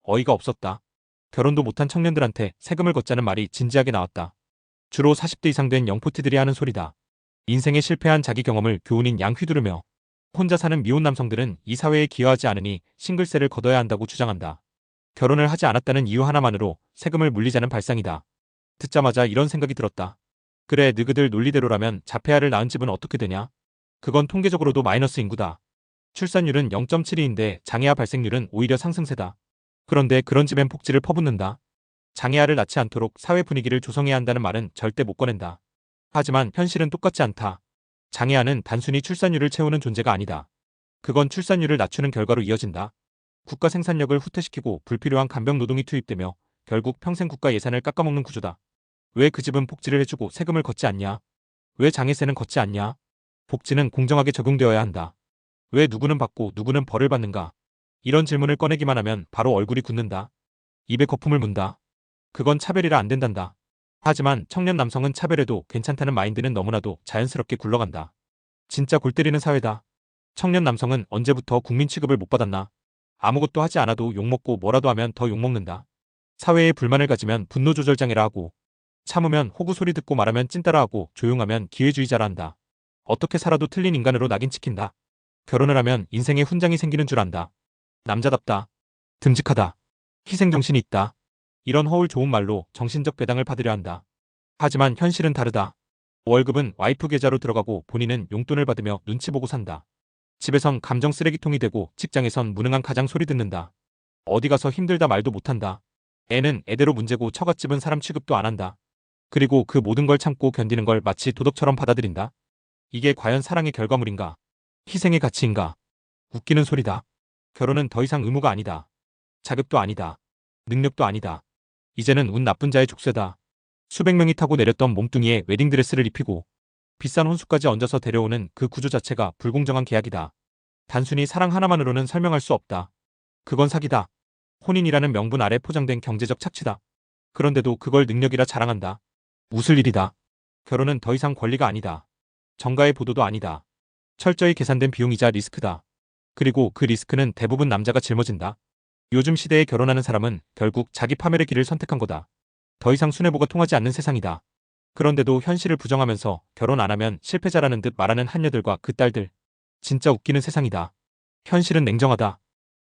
어이가 없었다. 결혼도 못한 청년들한테 세금을 걷자는 말이 진지하게 나왔다. 주로 40대 이상 된 영포티들이 하는 소리다. 인생에 실패한 자기 경험을 교훈인 양 휘두르며 혼자 사는 미혼 남성들은 이 사회에 기여하지 않으니 싱글세를 걷어야 한다고 주장한다. 결혼을 하지 않았다는 이유 하나만으로 세금을 물리자는 발상이다. 듣자마자 이런 생각이 들었다. 그래, 너희들 논리대로라면 자폐아를 낳은 집은 어떻게 되냐? 그건 통계적으로도 마이너스 인구다. 출산율은 0.72인데 장애아 발생률은 오히려 상승세다. 그런데 그런 집엔 폭지를 퍼붓는다. 장애아를 낳지 않도록 사회 분위기를 조성해야 한다는 말은 절대 못 꺼낸다. 하지만 현실은 똑같지 않다. 장애아는 단순히 출산율을 채우는 존재가 아니다. 그건 출산율을 낮추는 결과로 이어진다. 국가 생산력을 후퇴시키고 불필요한 간병 노동이 투입되며 결국 평생 국가 예산을 깎아먹는 구조다. 왜 그 집은 복지를 해주고 세금을 걷지 않냐? 왜 장애세는 걷지 않냐? 복지는 공정하게 적용되어야 한다. 왜 누구는 받고 누구는 벌을 받는가? 이런 질문을 꺼내기만 하면 바로 얼굴이 굳는다. 입에 거품을 문다. 그건 차별이라 안 된단다. 하지만 청년 남성은 차별해도 괜찮다는 마인드는 너무나도 자연스럽게 굴러간다. 진짜 골 때리는 사회다. 청년 남성은 언제부터 국민 취급을 못 받았나? 아무것도 하지 않아도 욕먹고 뭐라도 하면 더 욕먹는다. 사회에 불만을 가지면 분노 조절 장애라 하고, 참으면 호구 소리 듣고 말하면 찐따라 하고, 조용하면 기회주의자라 한다. 어떻게 살아도 틀린 인간으로 낙인 찍힌다. 결혼을 하면 인생에 훈장이 생기는 줄 안다. 남자답다. 듬직하다. 희생정신이 있다. 이런 허울 좋은 말로 정신적 배당을 받으려 한다. 하지만 현실은 다르다. 월급은 와이프 계좌로 들어가고 본인은 용돈을 받으며 눈치 보고 산다. 집에선 감정 쓰레기통이 되고 직장에선 무능한 가장 소리 듣는다. 어디 가서 힘들다 말도 못한다. 애는 애대로 문제고 처갓집은 사람 취급도 안 한다. 그리고 그 모든 걸 참고 견디는 걸 마치 도덕처럼 받아들인다. 이게 과연 사랑의 결과물인가? 희생의 가치인가? 웃기는 소리다. 결혼은 더 이상 의무가 아니다. 자격도 아니다. 능력도 아니다. 이제는 운 나쁜 자의 족쇄다. 수백 명이 타고 내렸던 몸뚱이에 웨딩드레스를 입히고 비싼 혼수까지 얹어서 데려오는 그 구조 자체가 불공정한 계약이다. 단순히 사랑 하나만으로는 설명할 수 없다. 그건 사기다. 혼인이라는 명분 아래 포장된 경제적 착취다. 그런데도 그걸 능력이라 자랑한다. 웃을 일이다. 결혼은 더 이상 권리가 아니다. 정가의 보도도 아니다. 철저히 계산된 비용이자 리스크다. 그리고 그 리스크는 대부분 남자가 짊어진다. 요즘 시대에 결혼하는 사람은 결국 자기 파멸의 길을 선택한 거다. 더 이상 순애보가 통하지 않는 세상이다. 그런데도 현실을 부정하면서 결혼 안 하면 실패자라는 듯 말하는 한여들과 그 딸들. 진짜 웃기는 세상이다. 현실은 냉정하다.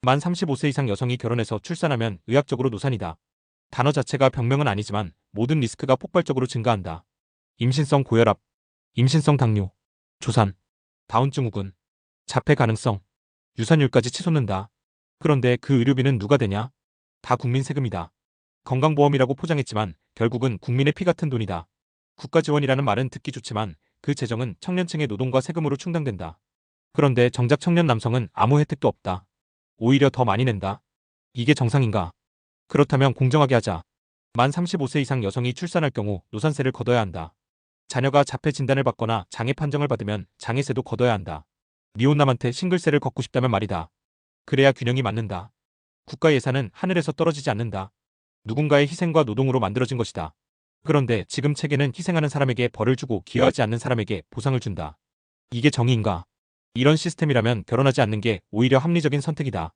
만 35세 이상 여성이 결혼해서 출산하면 의학적으로 노산이다. 단어 자체가 병명은 아니지만 모든 리스크가 폭발적으로 증가한다. 임신성 고혈압, 임신성 당뇨, 조산, 다운증후군, 자폐 가능성, 유산율까지 치솟는다. 그런데 그 의료비는 누가 대냐? 다 국민 세금이다. 건강보험이라고 포장했지만 결국은 국민의 피 같은 돈이다. 국가 지원이라는 말은 듣기 좋지만 그 재정은 청년층의 노동과 세금으로 충당된다. 그런데 정작 청년 남성은 아무 혜택도 없다. 오히려 더 많이 낸다. 이게 정상인가? 그렇다면 공정하게 하자. 만 35세 이상 여성이 출산할 경우 노산세를 걷어야 한다. 자녀가 자폐 진단을 받거나 장애 판정을 받으면 장애세도 걷어야 한다. 미혼남한테 싱글세를 걷고 싶다면 말이다. 그래야 균형이 맞는다. 국가 예산은 하늘에서 떨어지지 않는다. 누군가의 희생과 노동으로 만들어진 것이다. 그런데 지금 체계는 희생하는 사람에게 벌을 주고 기여하지 않는 사람에게 보상을 준다. 이게 정의인가? 이런 시스템이라면 결혼하지 않는 게 오히려 합리적인 선택이다.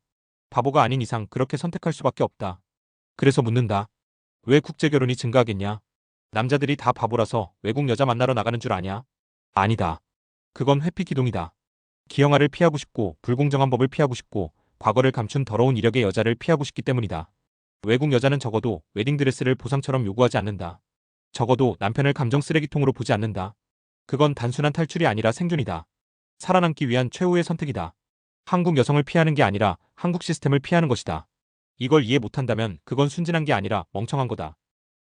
바보가 아닌 이상 그렇게 선택할 수밖에 없다. 그래서 묻는다. 왜 국제결혼이 증가하겠냐? 남자들이 다 바보라서 외국 여자 만나러 나가는 줄 아냐? 아니다. 그건 회피기동이다. 기형아를 피하고 싶고 불공정한 법을 피하고 싶고 과거를 감춘 더러운 이력의 여자를 피하고 싶기 때문이다. 외국 여자는 적어도 웨딩드레스를 보상처럼 요구하지 않는다. 적어도 남편을 감정 쓰레기통으로 보지 않는다. 그건 단순한 탈출이 아니라 생존이다. 살아남기 위한 최후의 선택이다. 한국 여성을 피하는 게 아니라 한국 시스템을 피하는 것이다. 이걸 이해 못한다면 그건 순진한 게 아니라 멍청한 거다.